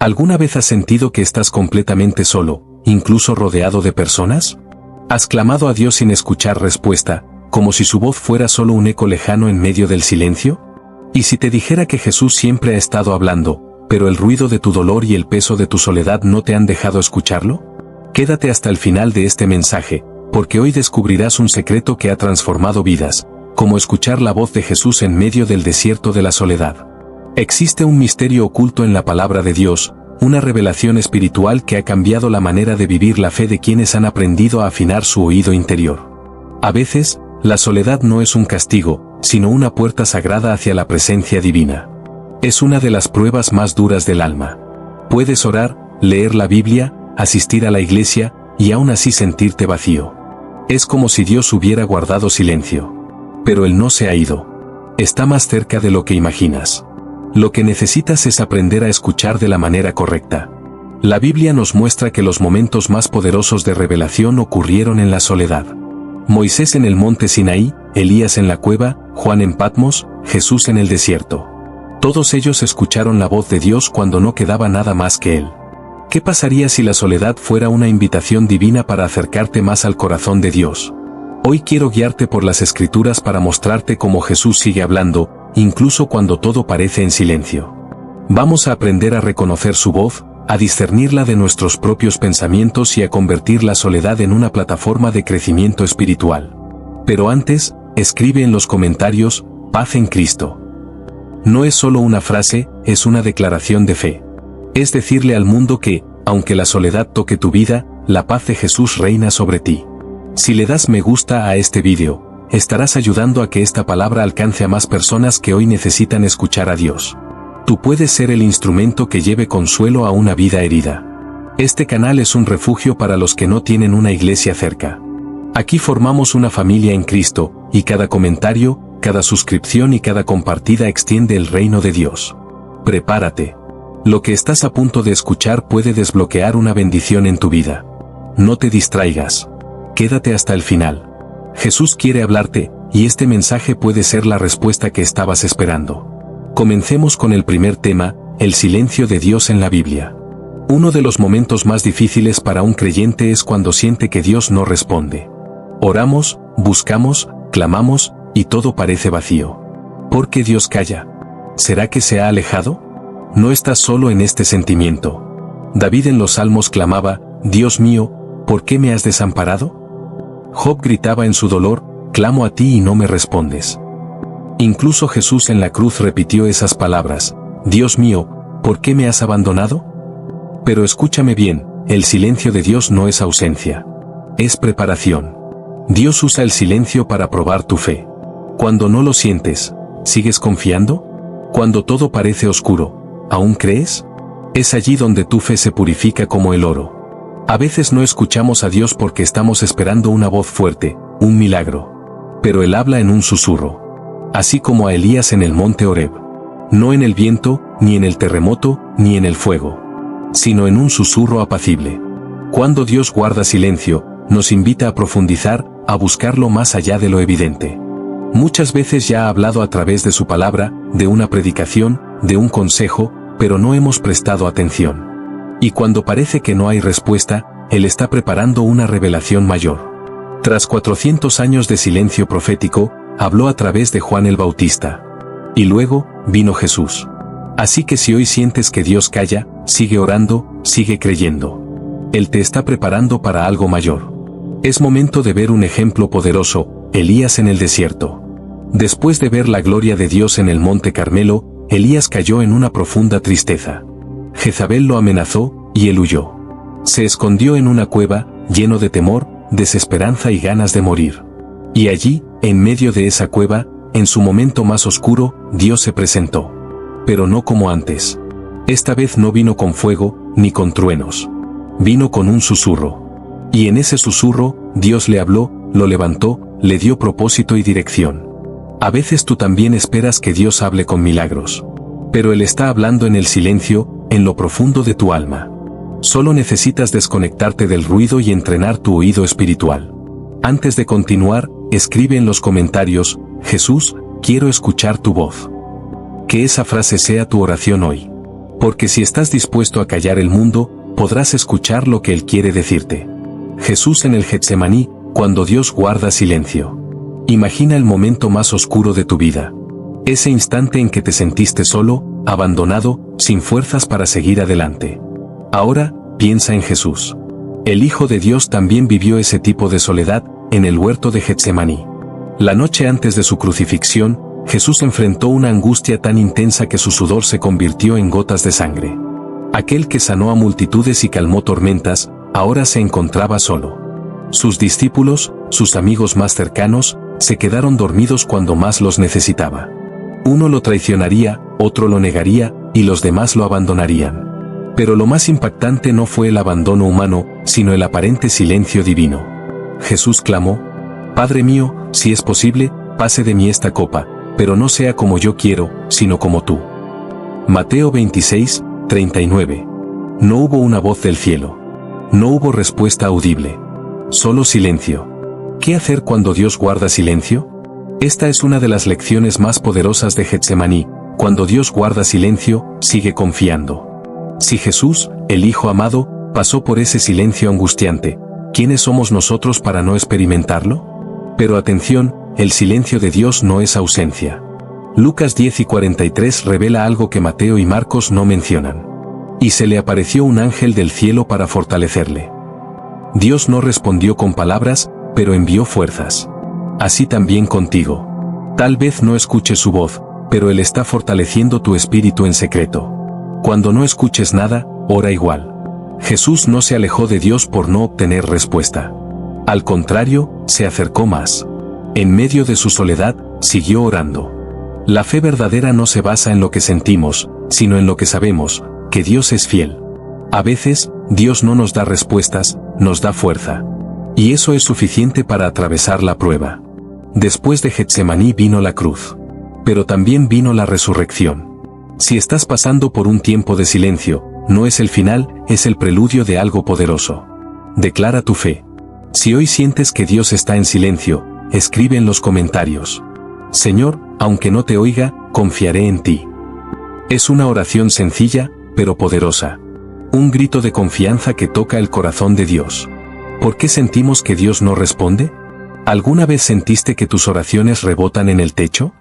¿Alguna vez has sentido que estás completamente solo, incluso rodeado de personas? ¿Has clamado a Dios sin escuchar respuesta, como si su voz fuera solo un eco lejano en medio del silencio? ¿Y si te dijera que Jesús siempre ha estado hablando, pero el ruido de tu dolor y el peso de tu soledad no te han dejado escucharlo? Quédate hasta el final de este mensaje, porque hoy descubrirás un secreto que ha transformado vidas, como escuchar la voz de Jesús en medio del desierto de la soledad. Existe un misterio oculto en la palabra de Dios, una revelación espiritual que ha cambiado la manera de vivir la fe de quienes han aprendido a afinar su oído interior. A veces, la soledad no es un castigo, sino una puerta sagrada hacia la presencia divina. Es una de las pruebas más duras del alma. Puedes orar, leer la Biblia, asistir a la iglesia, y aún así sentirte vacío. Es como si Dios hubiera guardado silencio. Pero Él no se ha ido. Está más cerca de lo que imaginas. Lo que necesitas es aprender a escuchar de la manera correcta. La Biblia nos muestra que los momentos más poderosos de revelación ocurrieron en la soledad. Moisés en el monte Sinaí, Elías en la cueva, Juan en Patmos, Jesús en el desierto. Todos ellos escucharon la voz de Dios cuando no quedaba nada más que Él. ¿Qué pasaría si la soledad fuera una invitación divina para acercarte más al corazón de Dios? Hoy quiero guiarte por las Escrituras para mostrarte cómo Jesús sigue hablando, incluso cuando todo parece en silencio. Vamos a aprender a reconocer su voz, a discernirla de nuestros propios pensamientos y a convertir la soledad en una plataforma de crecimiento espiritual. Pero antes, escribe en los comentarios, paz en Cristo. No es solo una frase, es una declaración de fe. Es decirle al mundo que, aunque la soledad toque tu vida, la paz de Jesús reina sobre ti. Si le das me gusta a este vídeo, estarás ayudando a que esta palabra alcance a más personas que hoy necesitan escuchar a Dios. Tú puedes ser el instrumento que lleve consuelo a una vida herida. Este canal es un refugio para los que no tienen una iglesia cerca. Aquí formamos una familia en Cristo, y cada comentario, cada suscripción y cada compartida extiende el reino de Dios. Prepárate. Lo que estás a punto de escuchar puede desbloquear una bendición en tu vida. No te distraigas. Quédate hasta el final. Jesús quiere hablarte, y este mensaje puede ser la respuesta que estabas esperando. Comencemos con el primer tema, el silencio de Dios en la Biblia. Uno de los momentos más difíciles para un creyente es cuando siente que Dios no responde. Oramos, buscamos, clamamos, y todo parece vacío. ¿Por qué Dios calla? ¿Será que se ha alejado? No estás solo en este sentimiento. David en los Salmos clamaba, Dios mío, ¿por qué me has desamparado? Job gritaba en su dolor, clamo a ti y no me respondes. Incluso Jesús en la cruz repitió esas palabras, Dios mío, ¿por qué me has abandonado? Pero escúchame bien, el silencio de Dios no es ausencia. Es preparación. Dios usa el silencio para probar tu fe. Cuando no lo sientes, ¿sigues confiando? Cuando todo parece oscuro, ¿aún crees? Es allí donde tu fe se purifica como el oro. A veces no escuchamos a Dios porque estamos esperando una voz fuerte, un milagro. Pero Él habla en un susurro. Así como a Elías en el monte Horeb. No en el viento, ni en el terremoto, ni en el fuego. Sino en un susurro apacible. Cuando Dios guarda silencio, nos invita a profundizar, a buscarlo más allá de lo evidente. Muchas veces ya ha hablado a través de su palabra, de una predicación, de un consejo, pero no hemos prestado atención. Y cuando parece que no hay respuesta, Él está preparando una revelación mayor. Tras 400 años de silencio profético, habló a través de Juan el Bautista. Y luego, vino Jesús. Así que si hoy sientes que Dios calla, sigue orando, sigue creyendo. Él te está preparando para algo mayor. Es momento de ver un ejemplo poderoso, Elías en el desierto. Después de ver la gloria de Dios en el monte Carmelo, Elías cayó en una profunda tristeza. Jezabel lo amenazó, y él huyó. Se escondió en una cueva, lleno de temor, desesperanza y ganas de morir. Y allí, en medio de esa cueva, en su momento más oscuro, Dios se presentó. Pero no como antes. Esta vez no vino con fuego, ni con truenos. Vino con un susurro. Y en ese susurro, Dios le habló, lo levantó, le dio propósito y dirección. A veces tú también esperas que Dios hable con milagros. Pero Él está hablando en el silencio, en lo profundo de tu alma. Solo necesitas desconectarte del ruido y entrenar tu oído espiritual. Antes de continuar, escribe en los comentarios, Jesús, quiero escuchar tu voz. Que esa frase sea tu oración hoy. Porque si estás dispuesto a callar el mundo, podrás escuchar lo que Él quiere decirte. Jesús en el Getsemaní, cuando Dios guarda silencio. Imagina el momento más oscuro de tu vida. Ese instante en que te sentiste solo, abandonado, sin fuerzas para seguir adelante. Ahora, piensa en Jesús. El Hijo de Dios también vivió ese tipo de soledad, en el huerto de Getsemaní. La noche antes de su crucifixión, Jesús enfrentó una angustia tan intensa que su sudor se convirtió en gotas de sangre. Aquel que sanó a multitudes y calmó tormentas, ahora se encontraba solo. Sus discípulos, sus amigos más cercanos, se quedaron dormidos cuando más los necesitaba. Uno lo traicionaría, otro lo negaría, y los demás lo abandonarían. Pero lo más impactante no fue el abandono humano, sino el aparente silencio divino. Jesús clamó: Padre mío, si es posible, pase de mí esta copa, pero no sea como yo quiero, sino como tú. Mateo 26, 39. No hubo una voz del cielo. No hubo respuesta audible. Solo silencio. ¿Qué hacer cuando Dios guarda silencio? Esta es una de las lecciones más poderosas de Getsemaní. Cuando Dios guarda silencio, sigue confiando. Si Jesús, el Hijo amado, pasó por ese silencio angustiante, ¿quiénes somos nosotros para no experimentarlo? Pero atención, el silencio de Dios no es ausencia. Lucas 10 y 43 revela algo que Mateo y Marcos no mencionan. Y se le apareció un ángel del cielo para fortalecerle. Dios no respondió con palabras, pero envió fuerzas. Así también contigo. Tal vez no escuches su voz, pero Él está fortaleciendo tu espíritu en secreto. Cuando no escuches nada, ora igual. Jesús no se alejó de Dios por no obtener respuesta. Al contrario, se acercó más. En medio de su soledad, siguió orando. La fe verdadera no se basa en lo que sentimos, sino en lo que sabemos, que Dios es fiel. A veces, Dios no nos da respuestas, nos da fuerza. Y eso es suficiente para atravesar la prueba. Después de Getsemaní vino la cruz. Pero también vino la resurrección. Si estás pasando por un tiempo de silencio, no es el final, es el preludio de algo poderoso. Declara tu fe. Si hoy sientes que Dios está en silencio, escribe en los comentarios: Señor, aunque no te oiga, confiaré en ti. Es una oración sencilla, pero poderosa. Un grito de confianza que toca el corazón de Dios. ¿Por qué sentimos que Dios no responde? ¿Alguna vez sentiste que tus oraciones rebotan en el techo?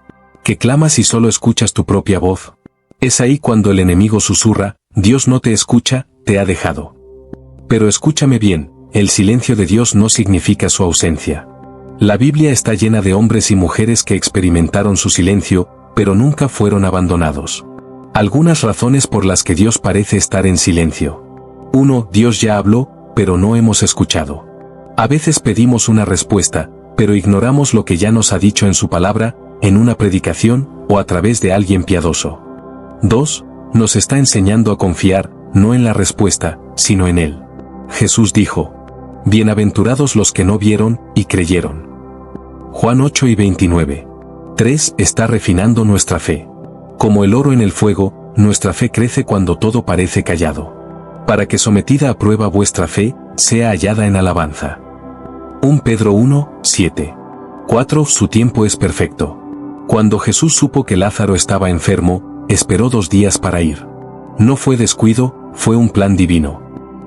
¿Que clamas y solo escuchas tu propia voz? Es ahí cuando el enemigo susurra: Dios no te escucha, te ha dejado. Pero escúchame bien, el silencio de Dios no significa su ausencia. La Biblia está llena de hombres y mujeres que experimentaron su silencio, pero nunca fueron abandonados. Algunas razones por las que Dios parece estar en silencio. 1. Dios ya habló, pero no hemos escuchado. A veces pedimos una respuesta, pero ignoramos lo que ya nos ha dicho en su palabra, en una predicación, o a través de alguien piadoso. 2. Nos está enseñando a confiar, no en la respuesta, sino en Él. Jesús dijo: Bienaventurados los que no vieron, y creyeron. Juan 8 y 29. 3. Está refinando nuestra fe. Como el oro en el fuego, nuestra fe crece cuando todo parece callado. Para que sometida a prueba vuestra fe, sea hallada en alabanza. 1 Pedro 1, 7. 4. Su tiempo es perfecto. Cuando Jesús supo que Lázaro estaba enfermo, esperó 2 días para ir. No fue descuido, fue un plan divino.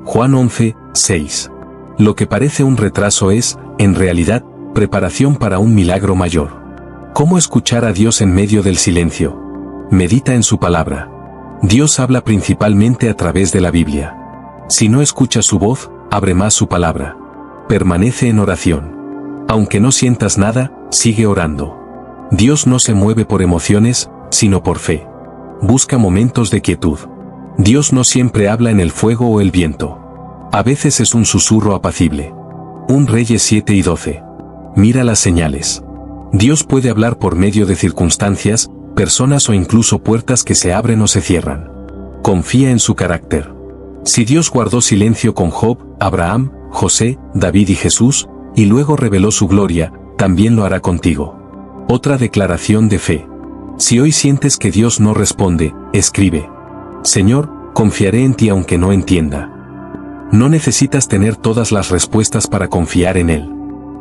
Juan 11, 6. Lo que parece un retraso es, en realidad, preparación para un milagro mayor. ¿Cómo escuchar a Dios en medio del silencio? Medita en su palabra. Dios habla principalmente a través de la Biblia. Si no escuchas su voz, abre más su palabra. Permanece en oración. Aunque no sientas nada, sigue orando. Dios no se mueve por emociones, sino por fe. Busca momentos de quietud. Dios no siempre habla en el fuego o el viento. A veces es un susurro apacible. 1 Reyes 7 y 12. Mira las señales. Dios puede hablar por medio de circunstancias, personas o incluso puertas que se abren o se cierran. Confía en su carácter. Si Dios guardó silencio con Job, Abraham, José, David y Jesús, y luego reveló su gloria, también lo hará contigo. Otra declaración de fe. Si hoy sientes que Dios no responde, escribe: Señor, confiaré en ti aunque no entienda. No necesitas tener todas las respuestas para confiar en Él.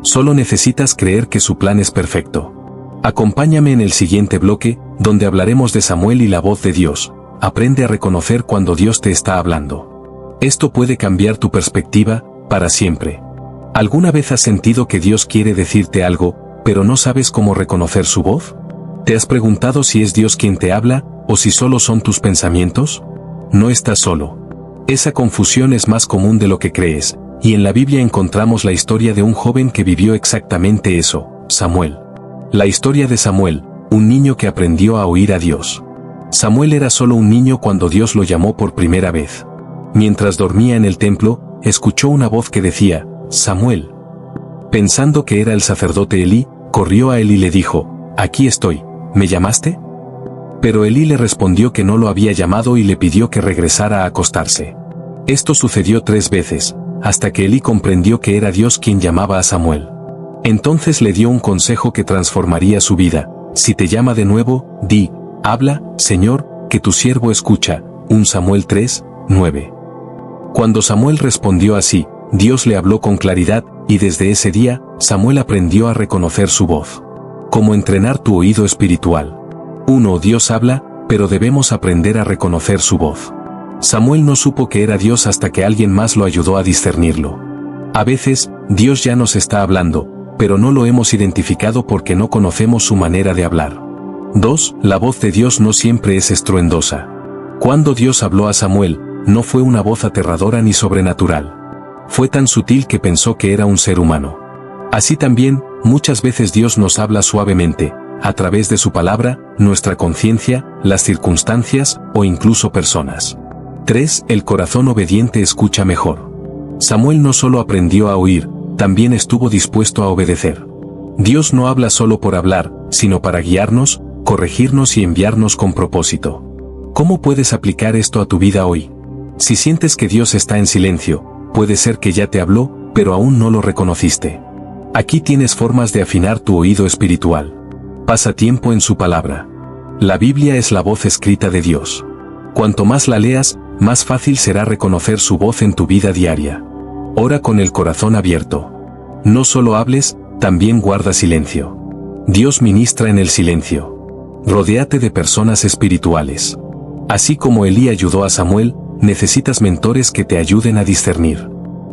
Solo necesitas creer que su plan es perfecto. Acompáñame en el siguiente bloque, donde hablaremos de Samuel y la voz de Dios, aprende a reconocer cuando Dios te está hablando. Esto puede cambiar tu perspectiva, para siempre. ¿Alguna vez has sentido que Dios quiere decirte algo, pero no sabes cómo reconocer su voz? ¿Te has preguntado si es Dios quien te habla, o si solo son tus pensamientos? No estás solo. Esa confusión es más común de lo que crees, y en la Biblia encontramos la historia de un joven que vivió exactamente eso, Samuel. La historia de Samuel, un niño que aprendió a oír a Dios. Samuel era solo un niño cuando Dios lo llamó por primera vez. Mientras dormía en el templo, escuchó una voz que decía, Samuel. Pensando que era el sacerdote Elí, corrió a él y le dijo, aquí estoy, ¿me llamaste? Pero Elí le respondió que no lo había llamado y le pidió que regresara a acostarse. Esto sucedió 3 veces, hasta que Elí comprendió que era Dios quien llamaba a Samuel. Entonces le dio un consejo que transformaría su vida. Si te llama de nuevo, di, habla, Señor, que tu siervo escucha. 1 Samuel 3, 9. Cuando Samuel respondió así, Dios le habló con claridad, y desde ese día, Samuel aprendió a reconocer su voz. Cómo entrenar tu oído espiritual. 1. Dios habla, pero debemos aprender a reconocer su voz. Samuel no supo que era Dios hasta que alguien más lo ayudó a discernirlo. A veces, Dios ya nos está hablando, pero no lo hemos identificado porque no conocemos su manera de hablar. 2. La voz de Dios no siempre es estruendosa. Cuando Dios habló a Samuel, no fue una voz aterradora ni sobrenatural. Fue tan sutil que pensó que era un ser humano. Así también, muchas veces Dios nos habla suavemente, a través de su palabra, nuestra conciencia, las circunstancias, o incluso personas. 3. El corazón obediente escucha mejor. Samuel no solo aprendió a oír, también estuvo dispuesto a obedecer. Dios no habla solo por hablar, sino para guiarnos, corregirnos y enviarnos con propósito. ¿Cómo puedes aplicar esto a tu vida hoy? Si sientes que Dios está en silencio, puede ser que ya te habló, pero aún no lo reconociste. Aquí tienes formas de afinar tu oído espiritual. Pasa tiempo en su palabra. La Biblia es la voz escrita de Dios. Cuanto más la leas, más fácil será reconocer su voz en tu vida diaria. Ora con el corazón abierto. No solo hables, también guarda silencio. Dios ministra en el silencio. Rodéate de personas espirituales. Así como Elí ayudó a Samuel, necesitas mentores que te ayuden a discernir.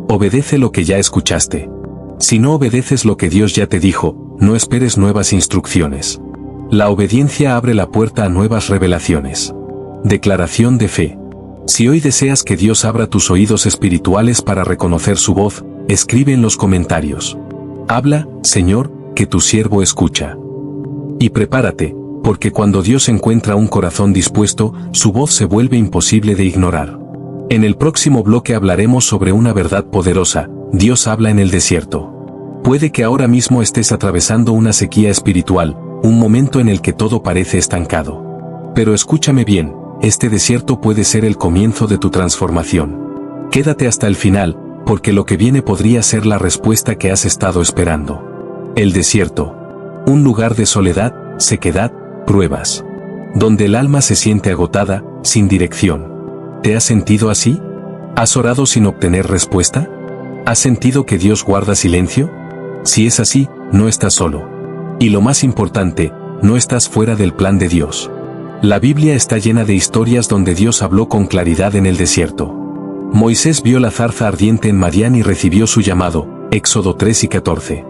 Obedece lo que ya escuchaste. Si no obedeces lo que Dios ya te dijo, no esperes nuevas instrucciones. La obediencia abre la puerta a nuevas revelaciones. Declaración de fe. Si hoy deseas que Dios abra tus oídos espirituales para reconocer su voz, escribe en los comentarios. Habla, Señor, que tu siervo escucha. Y prepárate, porque cuando Dios encuentra un corazón dispuesto, su voz se vuelve imposible de ignorar. En el próximo bloque hablaremos sobre una verdad poderosa: Dios habla en el desierto. Puede que ahora mismo estés atravesando una sequía espiritual, un momento en el que todo parece estancado. Pero escúchame bien, este desierto puede ser el comienzo de tu transformación. Quédate hasta el final, porque lo que viene podría ser la respuesta que has estado esperando. El desierto. Un lugar de soledad, sequedad, pruebas. Donde el alma se siente agotada, sin dirección. ¿Te has sentido así? ¿Has orado sin obtener respuesta? ¿Has sentido que Dios guarda silencio? Si es así, no estás solo. Y lo más importante, no estás fuera del plan de Dios. La Biblia está llena de historias donde Dios habló con claridad en el desierto. Moisés vio la zarza ardiente en Madián y recibió su llamado, Éxodo 3 y 14.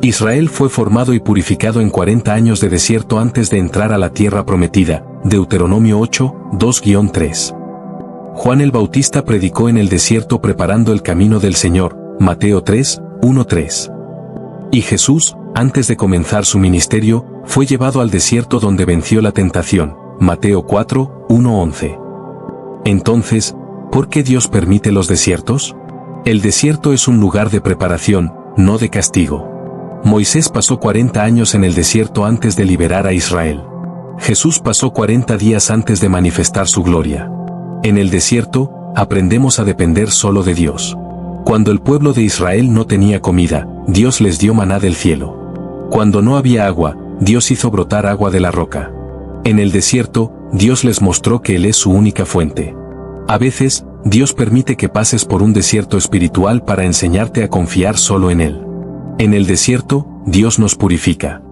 Israel fue formado y purificado en 40 años de desierto antes de entrar a la tierra prometida, Deuteronomio 8, 2-3. Juan el Bautista predicó en el desierto preparando el camino del Señor, Mateo 3, 1-3. Y Jesús, antes de comenzar su ministerio, fue llevado al desierto donde venció la tentación, Mateo 4, 1-11. Entonces, ¿por qué Dios permite los desiertos? El desierto es un lugar de preparación, no de castigo. Moisés pasó 40 años en el desierto antes de liberar a Israel. Jesús pasó 40 días antes de manifestar su gloria. En el desierto, aprendemos a depender solo de Dios. Cuando el pueblo de Israel no tenía comida, Dios les dio maná del cielo. Cuando no había agua, Dios hizo brotar agua de la roca. En el desierto, Dios les mostró que Él es su única fuente. A veces, Dios permite que pases por un desierto espiritual para enseñarte a confiar solo en Él. En el desierto, Dios nos purifica.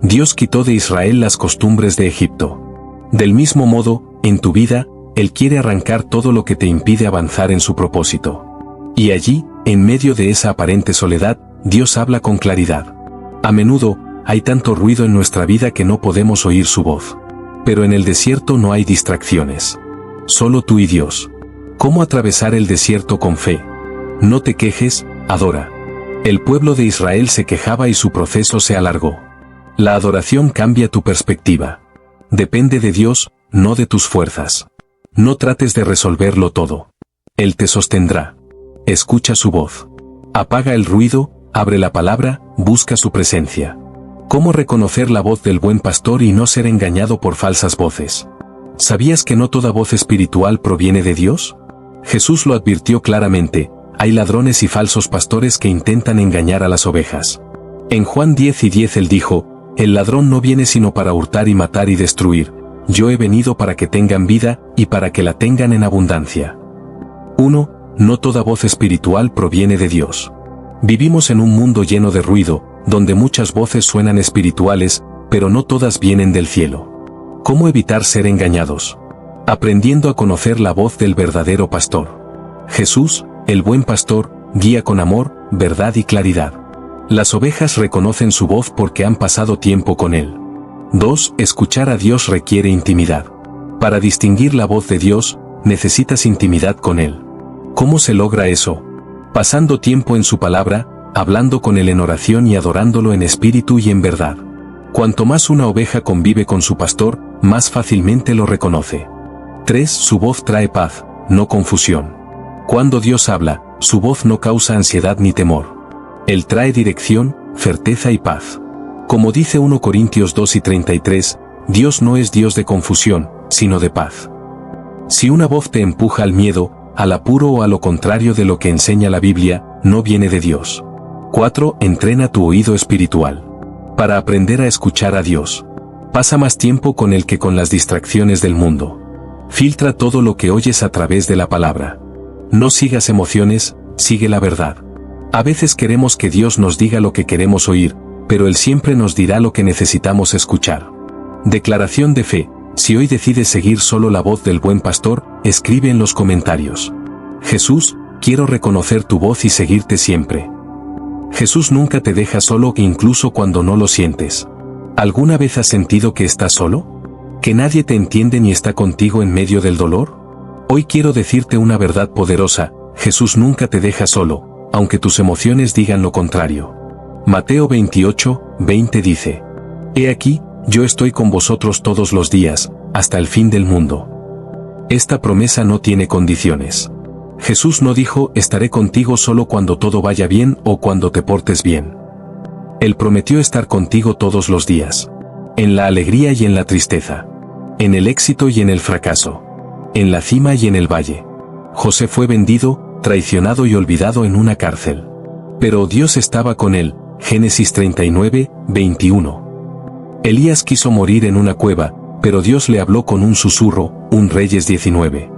Dios quitó de Israel las costumbres de Egipto. Del mismo modo, en tu vida, Él quiere arrancar todo lo que te impide avanzar en su propósito. Y allí, en medio de esa aparente soledad, Dios habla con claridad. A menudo, hay tanto ruido en nuestra vida que no podemos oír su voz. Pero en el desierto no hay distracciones. Solo tú y Dios. ¿Cómo atravesar el desierto con fe? No te quejes, adora. El pueblo de Israel se quejaba y su proceso se alargó. La adoración cambia tu perspectiva. Depende de Dios, no de tus fuerzas. No trates de resolverlo todo. Él te sostendrá. Escucha su voz. Apaga el ruido, abre la palabra, busca su presencia. ¿Cómo reconocer la voz del buen pastor y no ser engañado por falsas voces? ¿Sabías que no toda voz espiritual proviene de Dios? Jesús lo advirtió claramente, hay ladrones y falsos pastores que intentan engañar a las ovejas. En Juan 10:10 Él dijo, el ladrón no viene sino para hurtar y matar y destruir, yo he venido para que tengan vida, y para que la tengan en abundancia. 1. No toda voz espiritual proviene de Dios. Vivimos en un mundo lleno de ruido, donde muchas voces suenan espirituales, pero no todas vienen del cielo. ¿Cómo evitar ser engañados? Aprendiendo a conocer la voz del verdadero pastor. Jesús, el buen pastor, guía con amor, verdad y claridad. Las ovejas reconocen su voz porque han pasado tiempo con Él. 2. Escuchar a Dios requiere intimidad. Para distinguir la voz de Dios, necesitas intimidad con Él. ¿Cómo se logra eso? Pasando tiempo en su palabra, hablando con Él en oración y adorándolo en espíritu y en verdad. Cuanto más una oveja convive con su pastor, más fácilmente lo reconoce. 3. Su voz trae paz, no confusión. Cuando Dios habla, su voz no causa ansiedad ni temor. Él trae dirección, certeza y paz. Como dice 1 Corintios 2:33, Dios no es Dios de confusión, sino de paz. Si una voz te empuja al miedo, al apuro o a lo contrario de lo que enseña la Biblia, no viene de Dios. 4. Entrena tu oído espiritual. Para aprender a escuchar a Dios. Pasa más tiempo con Él que con las distracciones del mundo. Filtra todo lo que oyes a través de la palabra. No sigas emociones, sigue la verdad. A veces queremos que Dios nos diga lo que queremos oír, pero Él siempre nos dirá lo que necesitamos escuchar. Declaración de fe. Si hoy decides seguir solo la voz del buen pastor, escribe en los comentarios. Jesús, quiero reconocer tu voz y seguirte siempre. Jesús nunca te deja solo incluso cuando no lo sientes. ¿Alguna vez has sentido que estás solo? ¿Que nadie te entiende ni está contigo en medio del dolor? Hoy quiero decirte una verdad poderosa, Jesús nunca te deja solo, aunque tus emociones digan lo contrario. Mateo 28:20 dice: He aquí, yo estoy con vosotros todos los días, hasta el fin del mundo. Esta promesa no tiene condiciones. Jesús no dijo, estaré contigo solo cuando todo vaya bien o cuando te portes bien. Él prometió estar contigo todos los días. En la alegría y en la tristeza. En el éxito y en el fracaso. En la cima y en el valle. José fue vendido, traicionado y olvidado en una cárcel. Pero Dios estaba con él. Génesis 39:21. Elías quiso morir en una cueva, pero Dios le habló con un susurro. 1 Reyes 19.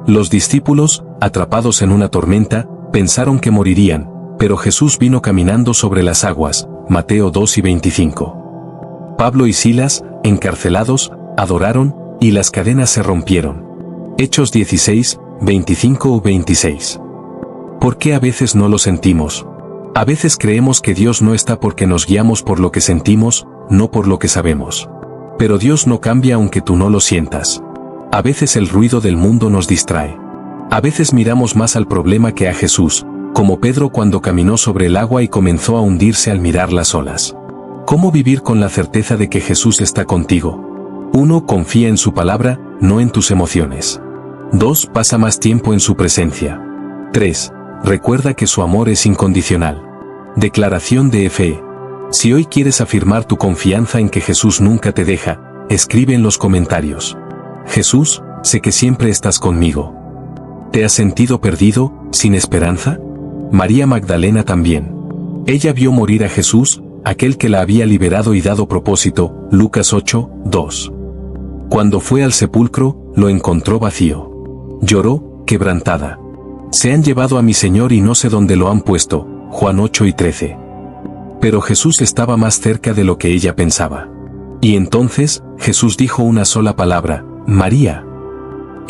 Los discípulos, atrapados en una tormenta, pensaron que morirían, pero Jesús vino caminando sobre las aguas. Mateo 2:25. Pablo y Silas, encarcelados, adoraron, y las cadenas se rompieron. Hechos 16:25-26. ¿Por qué a veces no lo sentimos? A veces creemos que Dios no está porque nos guiamos por lo que sentimos, no por lo que sabemos. Pero Dios no cambia aunque tú no lo sientas. A veces el ruido del mundo nos distrae. A veces miramos más al problema que a Jesús, como Pedro cuando caminó sobre el agua y comenzó a hundirse al mirar las olas. ¿Cómo vivir con la certeza de que Jesús está contigo? 1. Confía en su palabra, no en tus emociones. 2. Pasa más tiempo en su presencia. 3. Recuerda que su amor es incondicional. Declaración de fe. Si hoy quieres afirmar tu confianza en que Jesús nunca te deja, escribe en los comentarios. Jesús, sé que siempre estás conmigo. ¿Te has sentido perdido, sin esperanza? María Magdalena también. Ella vio morir a Jesús, aquel que la había liberado y dado propósito. Lucas 8:2. Cuando fue al sepulcro, lo encontró vacío. Lloró, quebrantada. Se han llevado a mi Señor y no sé dónde lo han puesto. Juan 8:13. Pero Jesús estaba más cerca de lo que ella pensaba. Y entonces, Jesús dijo una sola palabra: María.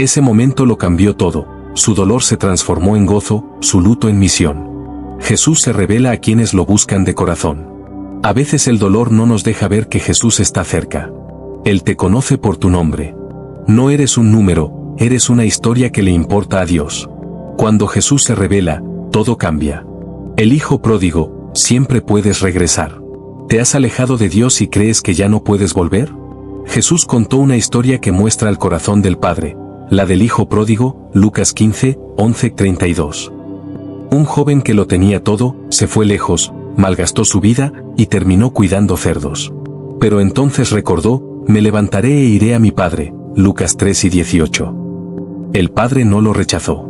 Ese momento lo cambió todo, su dolor se transformó en gozo, su luto en misión. Jesús se revela a quienes lo buscan de corazón. A veces el dolor no nos deja ver que Jesús está cerca. Él te conoce por tu nombre. No eres un número, eres una historia que le importa a Dios. Cuando Jesús se revela, todo cambia. El hijo pródigo, siempre puedes regresar. ¿Te has alejado de Dios y crees que ya no puedes volver? Jesús contó una historia que muestra el corazón del Padre, la del hijo pródigo, Lucas 15, 11-32. Un joven que lo tenía todo, se fue lejos, malgastó su vida, y terminó cuidando cerdos. Pero entonces recordó, me levantaré e iré a mi padre, Lucas 3 y 18. El padre no lo rechazó.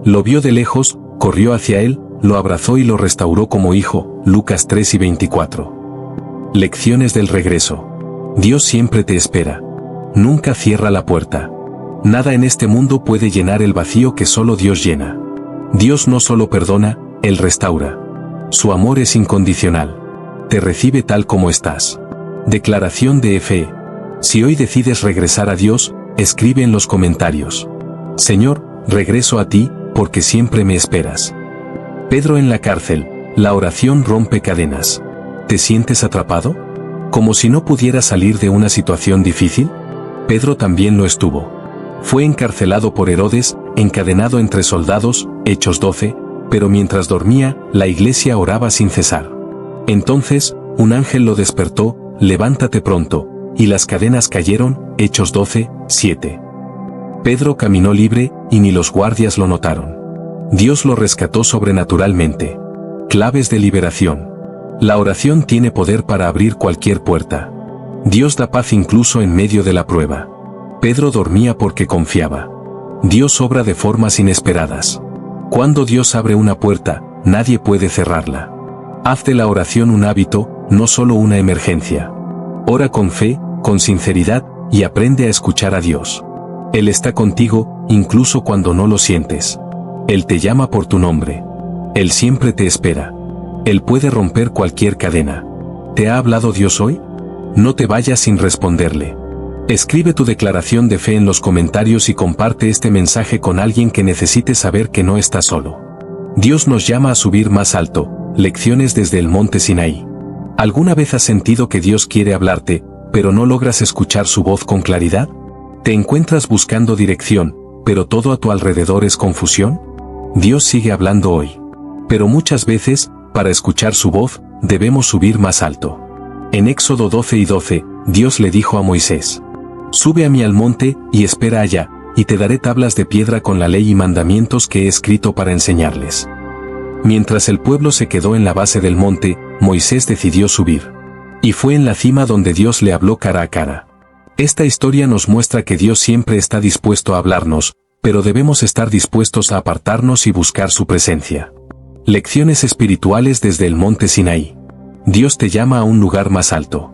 Lo vio de lejos, corrió hacia él, lo abrazó y lo restauró como hijo, Lucas 3 y 24. Lecciones del regreso. Dios siempre te espera. Nunca cierra la puerta. Nada en este mundo puede llenar el vacío que solo Dios llena. Dios no solo perdona, Él restaura. Su amor es incondicional. Te recibe tal como estás. Declaración de fe. Si hoy decides regresar a Dios, escribe en los comentarios: Señor, regreso a ti, porque siempre me esperas. Pedro en la cárcel. La oración rompe cadenas. ¿Te sientes atrapado? ¿Como si no pudieras salir de una situación difícil? Pedro también lo estuvo. Fue encarcelado por Herodes, encadenado entre soldados, Hechos 12, pero mientras dormía, la iglesia oraba sin cesar. Entonces, un ángel lo despertó: levántate pronto, y las cadenas cayeron, Hechos 12, 7. Pedro caminó libre, y ni los guardias lo notaron. Dios lo rescató sobrenaturalmente. Claves de liberación. La oración tiene poder para abrir cualquier puerta. Dios da paz incluso en medio de la prueba. Pedro dormía porque confiaba. Dios obra de formas inesperadas. Cuando Dios abre una puerta, nadie puede cerrarla. Haz de la oración un hábito, no solo una emergencia. Ora con fe, con sinceridad, y aprende a escuchar a Dios. Él está contigo, incluso cuando no lo sientes. Él te llama por tu nombre. Él siempre te espera. Él puede romper cualquier cadena. ¿Te ha hablado Dios hoy? No te vayas sin responderle. Escribe tu declaración de fe en los comentarios y comparte este mensaje con alguien que necesite saber que no está solo. Dios nos llama a subir más alto. Lecciones desde el monte Sinaí. ¿Alguna vez has sentido que Dios quiere hablarte, pero no logras escuchar su voz con claridad? ¿Te encuentras buscando dirección, pero todo a tu alrededor es confusión? Dios sigue hablando hoy. Pero muchas veces, para escuchar su voz, debemos subir más alto. En Éxodo 12 y 12, Dios le dijo a Moisés: Sube a mí al monte, y espera allá, y te daré tablas de piedra con la ley y mandamientos que he escrito para enseñarles. Mientras el pueblo se quedó en la base del monte, Moisés decidió subir. Y fue en la cima donde Dios le habló cara a cara. Esta historia nos muestra que Dios siempre está dispuesto a hablarnos, pero debemos estar dispuestos a apartarnos y buscar su presencia. Lecciones espirituales desde el monte Sinaí. Dios te llama a un lugar más alto.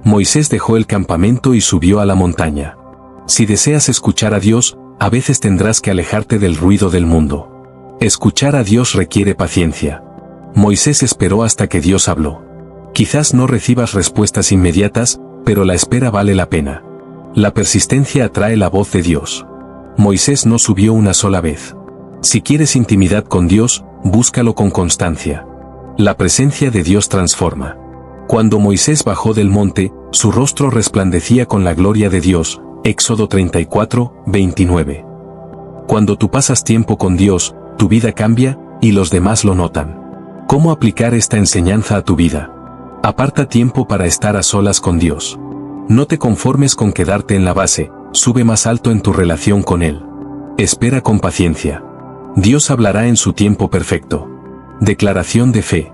Moisés dejó el campamento y subió a la montaña. Si deseas escuchar a Dios, a veces tendrás que alejarte del ruido del mundo. Escuchar a Dios requiere paciencia. Moisés esperó hasta que Dios habló. Quizás no recibas respuestas inmediatas, pero la espera vale la pena. La persistencia atrae la voz de Dios. Moisés no subió una sola vez. Si quieres intimidad con Dios, búscalo con constancia. La presencia de Dios transforma. Cuando Moisés bajó del monte, su rostro resplandecía con la gloria de Dios. Éxodo 34, 29. Cuando tú pasas tiempo con Dios, tu vida cambia, y los demás lo notan. ¿Cómo aplicar esta enseñanza a tu vida? Aparta tiempo para estar a solas con Dios. No te conformes con quedarte en la base, sube más alto en tu relación con Él. Espera con paciencia. Dios hablará en su tiempo perfecto. Declaración de fe.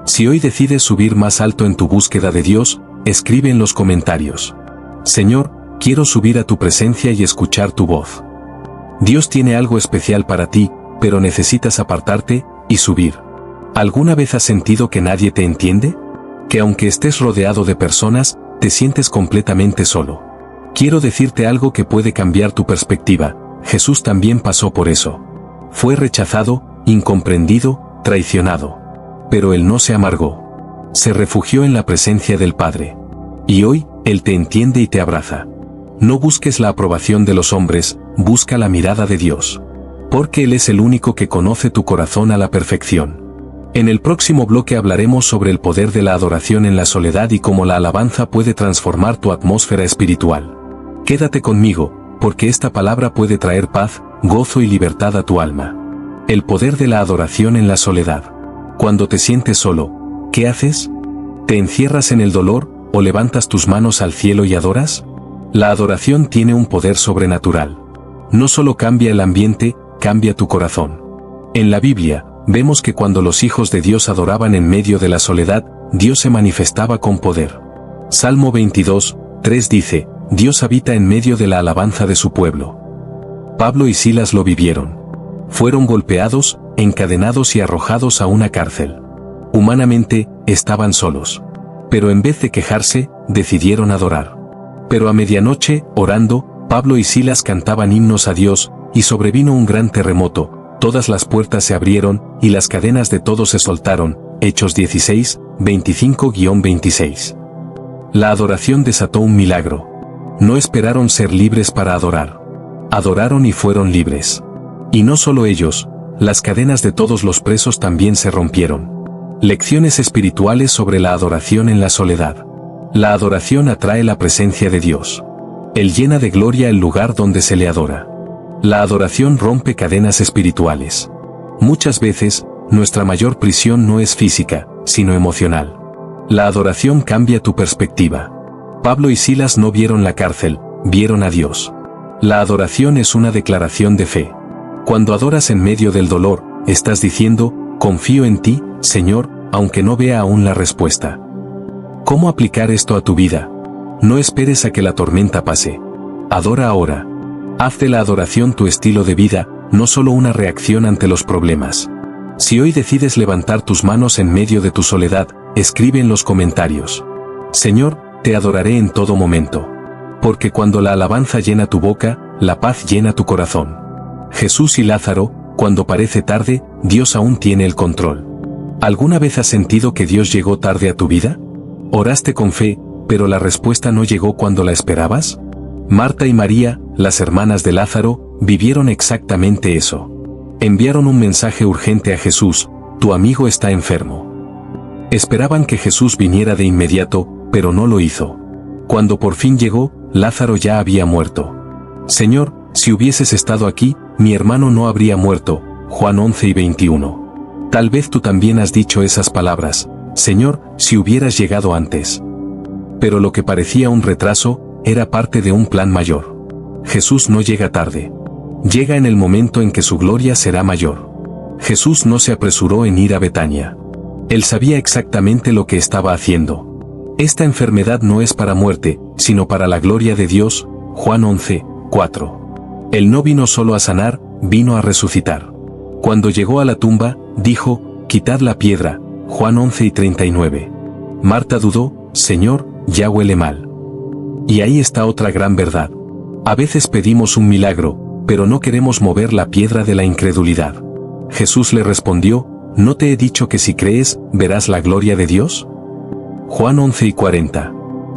Si hoy decides subir más alto en tu búsqueda de Dios, escribe en los comentarios: Señor, quiero subir a tu presencia y escuchar tu voz. Dios tiene algo especial para ti, pero necesitas apartarte y subir. ¿Alguna vez has sentido que nadie te entiende? Que aunque estés rodeado de personas, te sientes completamente solo. Quiero decirte algo que puede cambiar tu perspectiva. Jesús también pasó por eso. Fue rechazado, incomprendido, traicionado. Pero Él no se amargó. Se refugió en la presencia del Padre. Y hoy, Él te entiende y te abraza. No busques la aprobación de los hombres, busca la mirada de Dios. Porque Él es el único que conoce tu corazón a la perfección. En el próximo bloque hablaremos sobre el poder de la adoración en la soledad y cómo la alabanza puede transformar tu atmósfera espiritual. Quédate conmigo, porque esta palabra puede traer paz, gozo y libertad a tu alma. El poder de la adoración en la soledad. Cuando te sientes solo, ¿qué haces? ¿Te encierras en el dolor, o levantas tus manos al cielo y adoras? La adoración tiene un poder sobrenatural. No solo cambia el ambiente, cambia tu corazón. En la Biblia, vemos que cuando los hijos de Dios adoraban en medio de la soledad, Dios se manifestaba con poder. Salmo 22, 3 dice, Dios habita en medio de la alabanza de su pueblo. Pablo y Silas lo vivieron. Fueron golpeados, encadenados y arrojados a una cárcel. Humanamente, estaban solos. Pero en vez de quejarse, decidieron adorar. Pero a medianoche, orando, Pablo y Silas cantaban himnos a Dios, y sobrevino un gran terremoto, todas las puertas se abrieron, y las cadenas de todos se soltaron. Hechos 16, 25-26. La adoración desató un milagro. No esperaron ser libres para adorar. Adoraron y fueron libres. Y no solo ellos, las cadenas de todos los presos también se rompieron. Lecciones espirituales sobre la adoración en la soledad. La adoración atrae la presencia de Dios. Él llena de gloria el lugar donde se le adora. La adoración rompe cadenas espirituales. Muchas veces, nuestra mayor prisión no es física, sino emocional. La adoración cambia tu perspectiva. Pablo y Silas no vieron la cárcel, vieron a Dios. La adoración es una declaración de fe. Cuando adoras en medio del dolor, estás diciendo, confío en ti, Señor, aunque no vea aún la respuesta. ¿Cómo aplicar esto a tu vida? No esperes a que la tormenta pase. Adora ahora. Haz de la adoración tu estilo de vida, no solo una reacción ante los problemas. Si hoy decides levantar tus manos en medio de tu soledad, escribe en los comentarios. Señor, te adoraré en todo momento. Porque cuando la alabanza llena tu boca, la paz llena tu corazón. Jesús y Lázaro, cuando parece tarde, Dios aún tiene el control. ¿Alguna vez has sentido que Dios llegó tarde a tu vida? Oraste con fe, pero la respuesta no llegó cuando la esperabas. Marta y María, las hermanas de Lázaro, vivieron exactamente eso. Enviaron un mensaje urgente a Jesús, tu amigo está enfermo. Esperaban que Jesús viniera de inmediato, pero no lo hizo. Cuando por fin llegó, Lázaro ya había muerto. Señor, si hubieses estado aquí, mi hermano no habría muerto. Juan 11:21. Tal vez tú también has dicho esas palabras, Señor, si hubieras llegado antes. Pero lo que parecía un retraso, era parte de un plan mayor. Jesús no llega tarde. Llega en el momento en que su gloria será mayor. Jesús no se apresuró en ir a Betania. Él sabía exactamente lo que estaba haciendo. Esta enfermedad no es para muerte, sino para la gloria de Dios. Juan 11:4. Él no vino solo a sanar, vino a resucitar. Cuando llegó a la tumba, dijo, quitad la piedra. Juan 11:39. Marta dudó, Señor, ya huele mal. Y ahí está otra gran verdad. A veces pedimos un milagro, pero no queremos mover la piedra de la incredulidad. Jesús le respondió, ¿no te he dicho que si crees, verás la gloria de Dios? Juan 11:40.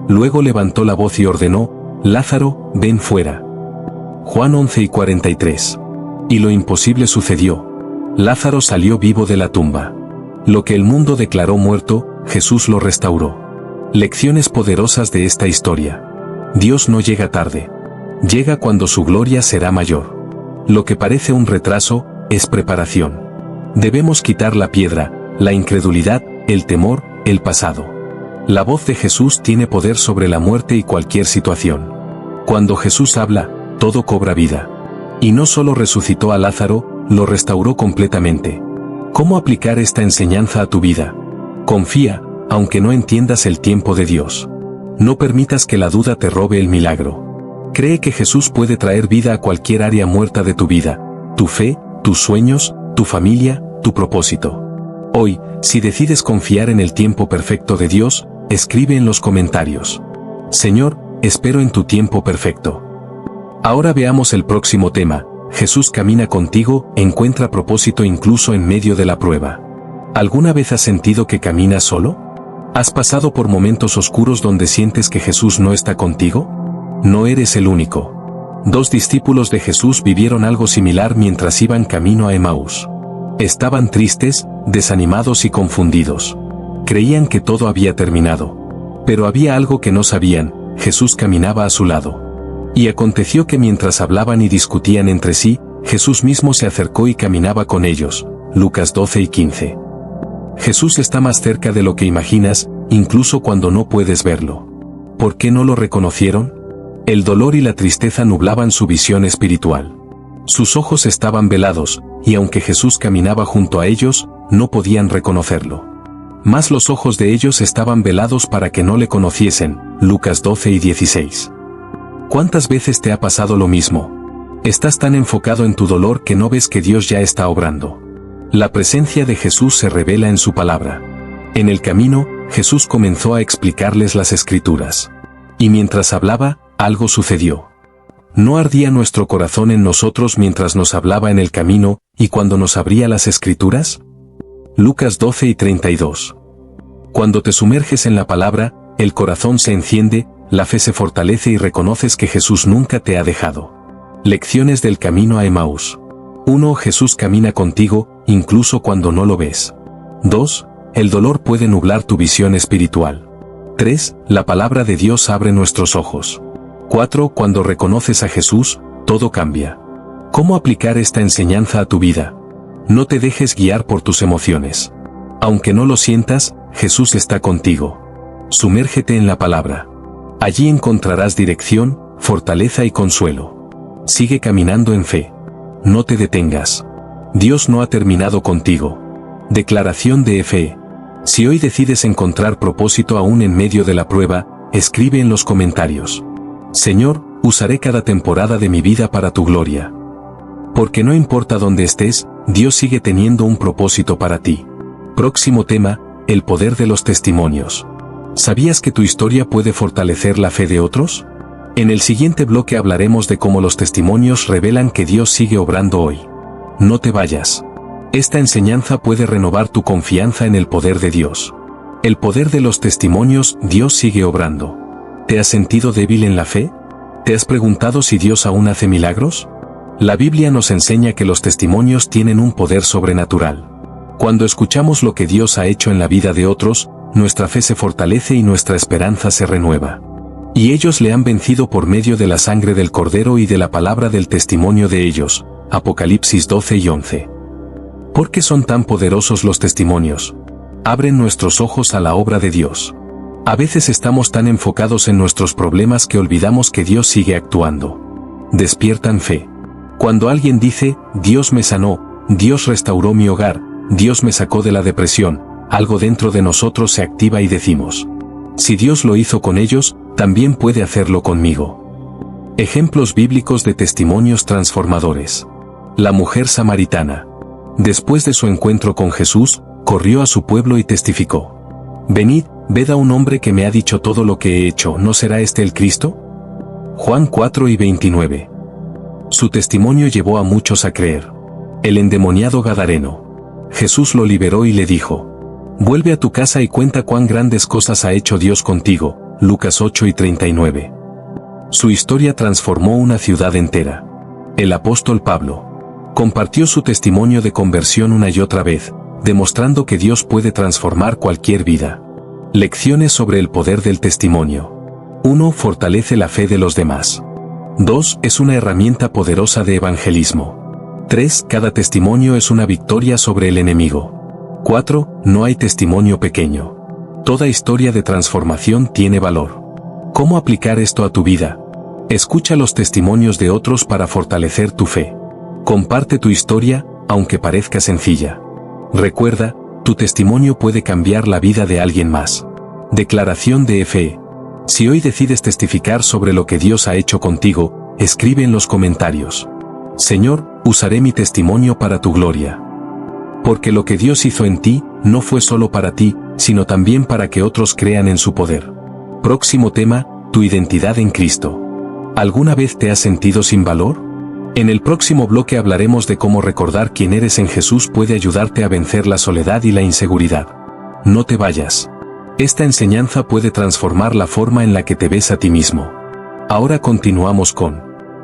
Luego levantó la voz y ordenó, Lázaro, ven fuera. Juan 11:43. Y lo imposible sucedió. Lázaro salió vivo de la tumba. Lo que el mundo declaró muerto, Jesús lo restauró. Lecciones poderosas de esta historia. Dios no llega tarde. Llega cuando su gloria será mayor. Lo que parece un retraso, es preparación. Debemos quitar la piedra, la incredulidad, el temor, el pasado. La voz de Jesús tiene poder sobre la muerte y cualquier situación. Cuando Jesús habla, todo cobra vida. Y no solo resucitó a Lázaro, lo restauró completamente. ¿Cómo aplicar esta enseñanza a tu vida? Confía, aunque no entiendas el tiempo de Dios. No permitas que la duda te robe el milagro. Cree que Jesús puede traer vida a cualquier área muerta de tu vida, tu fe, tus sueños, tu familia, tu propósito. Hoy, si decides confiar en el tiempo perfecto de Dios, escribe en los comentarios. Señor, espero en tu tiempo perfecto. Ahora veamos el próximo tema. Jesús camina contigo, encuentra propósito incluso en medio de la prueba. ¿Alguna vez has sentido que caminas solo? ¿Has pasado por momentos oscuros donde sientes que Jesús no está contigo? No eres el único. Dos discípulos de Jesús vivieron algo similar mientras iban camino a Emaús. Estaban tristes, desanimados y confundidos. Creían que todo había terminado. Pero había algo que no sabían: Jesús caminaba a su lado. Y aconteció que mientras hablaban y discutían entre sí, Jesús mismo se acercó y caminaba con ellos. Lucas 12 y 15. Jesús está más cerca de lo que imaginas, incluso cuando no puedes verlo. ¿Por qué no lo reconocieron? El dolor y la tristeza nublaban su visión espiritual. Sus ojos estaban velados, y aunque Jesús caminaba junto a ellos, no podían reconocerlo. Mas los ojos de ellos estaban velados para que no le conociesen. Lucas 12 y 16. ¿Cuántas veces te ha pasado lo mismo? Estás tan enfocado en tu dolor que no ves que Dios ya está obrando. La presencia de Jesús se revela en su palabra. En el camino, Jesús comenzó a explicarles las Escrituras. Y mientras hablaba, algo sucedió. ¿No ardía nuestro corazón en nosotros mientras nos hablaba en el camino, y cuando nos abría las Escrituras? Lucas 12 y 32. Cuando te sumerges en la palabra, el corazón se enciende, la fe se fortalece y reconoces que Jesús nunca te ha dejado. Lecciones del camino a Emaús. 1. Jesús camina contigo, incluso cuando no lo ves. 2. El dolor puede nublar tu visión espiritual. 3. La palabra de Dios abre nuestros ojos. 4. Cuando reconoces a Jesús, todo cambia. ¿Cómo aplicar esta enseñanza a tu vida? No te dejes guiar por tus emociones. Aunque no lo sientas, Jesús está contigo. Sumérgete en la palabra. Allí encontrarás dirección, fortaleza y consuelo. Sigue caminando en fe. No te detengas. Dios no ha terminado contigo. Declaración de fe. Si hoy decides encontrar propósito aún en medio de la prueba, escribe en los comentarios: Señor, usaré cada temporada de mi vida para tu gloria. Porque no importa dónde estés, Dios sigue teniendo un propósito para ti. Próximo tema: el poder de los testimonios. ¿Sabías que tu historia puede fortalecer la fe de otros? En el siguiente bloque hablaremos de cómo los testimonios revelan que Dios sigue obrando hoy. No te vayas. Esta enseñanza puede renovar tu confianza en el poder de Dios. El poder de los testimonios: Dios sigue obrando. ¿Te has sentido débil en la fe? ¿Te has preguntado si Dios aún hace milagros? La Biblia nos enseña que los testimonios tienen un poder sobrenatural. Cuando escuchamos lo que Dios ha hecho en la vida de otros, nuestra fe se fortalece y nuestra esperanza se renueva. Y ellos le han vencido por medio de la sangre del Cordero y de la palabra del testimonio de ellos. Apocalipsis 12 y 11. ¿Por qué son tan poderosos los testimonios? Abren nuestros ojos a la obra de Dios. A veces estamos tan enfocados en nuestros problemas que olvidamos que Dios sigue actuando. Despiertan fe. Cuando alguien dice: Dios me sanó, Dios restauró mi hogar, Dios me sacó de la depresión, algo dentro de nosotros se activa y decimos: si Dios lo hizo con ellos, también puede hacerlo conmigo. Ejemplos bíblicos de testimonios transformadores. La mujer samaritana. Después de su encuentro con Jesús, corrió a su pueblo y testificó: Venid, ved a un hombre que me ha dicho todo lo que he hecho, ¿no será este el Cristo? Juan 4 y 29. Su testimonio llevó a muchos a creer. El endemoniado gadareno. Jesús lo liberó y le dijo: vuelve a tu casa y cuenta cuán grandes cosas ha hecho Dios contigo. Lucas 8 y 39. Su historia transformó una ciudad entera. El apóstol Pablo compartió su testimonio de conversión una y otra vez, demostrando que Dios puede transformar cualquier vida. Lecciones sobre el poder del testimonio. 1. Fortalece la fe de los demás. 2. Es una herramienta poderosa de evangelismo. 3. Cada testimonio es una victoria sobre el enemigo. 4. No hay testimonio pequeño. Toda historia de transformación tiene valor. ¿Cómo aplicar esto a tu vida? Escucha los testimonios de otros para fortalecer tu fe. Comparte tu historia, aunque parezca sencilla. Recuerda, tu testimonio puede cambiar la vida de alguien más. Declaración de fe. Si hoy decides testificar sobre lo que Dios ha hecho contigo, escribe en los comentarios: Señor, usaré mi testimonio para tu gloria. Porque lo que Dios hizo en ti, no fue solo para ti, sino también para que otros crean en su poder. Próximo tema: tu identidad en Cristo. ¿Alguna vez te has sentido sin valor? En el próximo bloque hablaremos de cómo recordar quién eres en Jesús puede ayudarte a vencer la soledad y la inseguridad. No te vayas. Esta enseñanza puede transformar la forma en la que te ves a ti mismo. Ahora continuamos con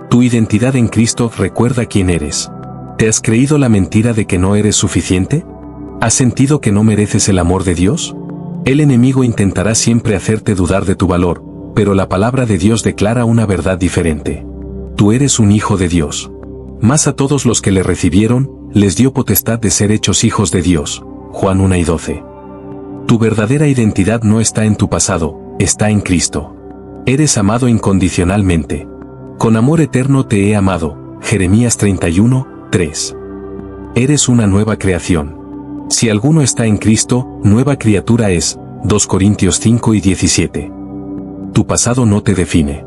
Tu identidad en Cristo recuerda quién eres. ¿Te has creído la mentira de que no eres suficiente? ¿Has sentido que no mereces el amor de Dios? El enemigo intentará siempre hacerte dudar de tu valor, pero la palabra de Dios declara una verdad diferente. Tú eres un hijo de Dios. Mas a todos los que le recibieron, les dio potestad de ser hechos hijos de Dios. Juan 1:12. Tu verdadera identidad no está en tu pasado, está en Cristo. Eres amado incondicionalmente. Con amor eterno te he amado. Jeremías 31:3. Eres una nueva creación. Si alguno está en Cristo, nueva criatura es. 2 Corintios 5:17. Tu pasado no te define.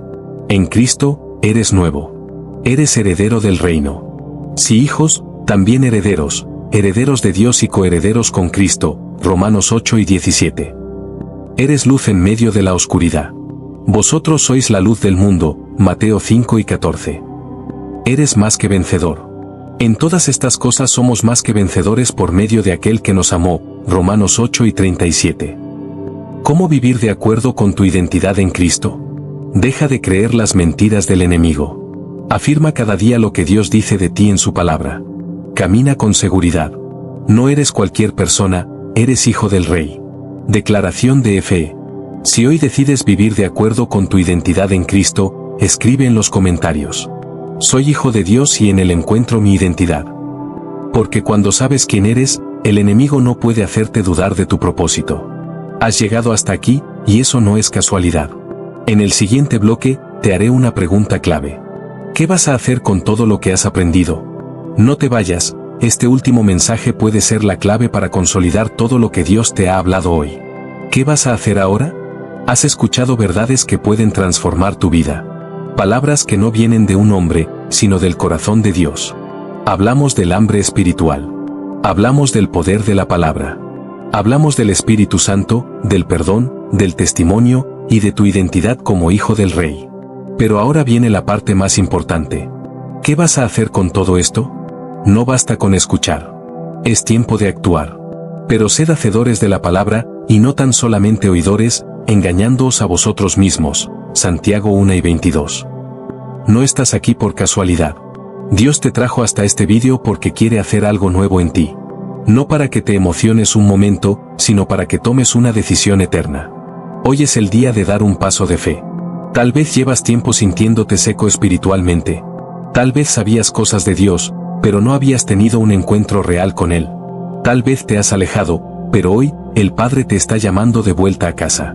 En Cristo, eres nuevo. Eres heredero del reino. Si hijos, también herederos, herederos de Dios y coherederos con Cristo. Romanos 8:17. Eres luz en medio de la oscuridad. Vosotros sois la luz del mundo. Mateo 5:14. Eres más que vencedor. En todas estas cosas somos más que vencedores por medio de aquel que nos amó. Romanos 8:37. ¿Cómo vivir de acuerdo con tu identidad en Cristo? Deja de creer las mentiras del enemigo. Afirma cada día lo que Dios dice de ti en su palabra. Camina con seguridad. No eres cualquier persona, eres hijo del Rey. Declaración de fe. Si hoy decides vivir de acuerdo con tu identidad en Cristo, escribe en los comentarios. Soy hijo de Dios y en él encuentro mi identidad. Porque cuando sabes quién eres, el enemigo no puede hacerte dudar de tu propósito. Has llegado hasta aquí, y eso no es casualidad. En el siguiente bloque, te haré una pregunta clave. ¿Qué vas a hacer con todo lo que has aprendido? No te vayas, este último mensaje puede ser la clave para consolidar todo lo que Dios te ha hablado hoy. ¿Qué vas a hacer ahora? Has escuchado verdades que pueden transformar tu vida. Palabras que no vienen de un hombre, sino del corazón de Dios. Hablamos del hambre espiritual. Hablamos del poder de la palabra. Hablamos del Espíritu Santo, del perdón, del testimonio, y de tu identidad como hijo del Rey. Pero ahora viene la parte más importante. ¿Qué vas a hacer con todo esto? No basta con escuchar. Es tiempo de actuar. Pero sed hacedores de la palabra, y no tan solamente oidores, engañándoos a vosotros mismos. Santiago 1:22. No estás aquí por casualidad. Dios te trajo hasta este vídeo porque quiere hacer algo nuevo en ti. No para que te emociones un momento, sino para que tomes una decisión eterna. Hoy es el día de dar un paso de fe. Tal vez llevas tiempo sintiéndote seco espiritualmente. Tal vez sabías cosas de Dios, pero no habías tenido un encuentro real con Él. Tal vez te has alejado, pero hoy, el Padre te está llamando de vuelta a casa.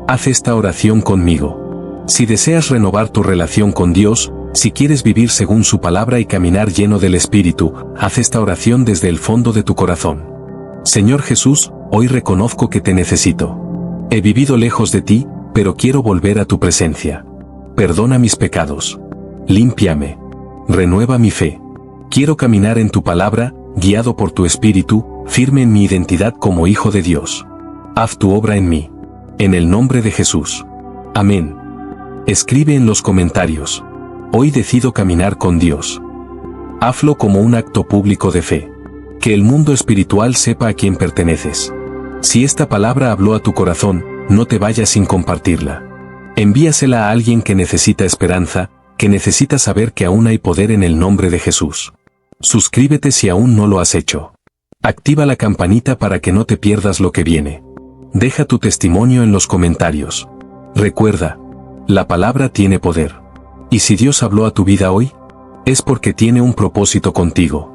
Haz esta oración conmigo. Si deseas renovar tu relación con Dios, si quieres vivir según su palabra y caminar lleno del Espíritu, haz esta oración desde el fondo de tu corazón. Señor Jesús, hoy reconozco que te necesito. He vivido lejos de ti, pero quiero volver a tu presencia. Perdona mis pecados. Límpiame. Renueva mi fe. Quiero caminar en tu palabra, guiado por tu Espíritu, firme en mi identidad como hijo de Dios. Haz tu obra en mí. En el nombre de Jesús. Amén. Escribe en los comentarios. Hoy decido caminar con Dios. Hazlo como un acto público de fe. Que el mundo espiritual sepa a quién perteneces. Si esta palabra habló a tu corazón, no te vayas sin compartirla. Envíasela a alguien que necesita esperanza, que necesita saber que aún hay poder en el nombre de Jesús. Suscríbete si aún no lo has hecho. Activa la campanita para que no te pierdas lo que viene. Deja tu testimonio en los comentarios. Recuerda, la palabra tiene poder. Y si Dios habló a tu vida hoy, es porque tiene un propósito contigo.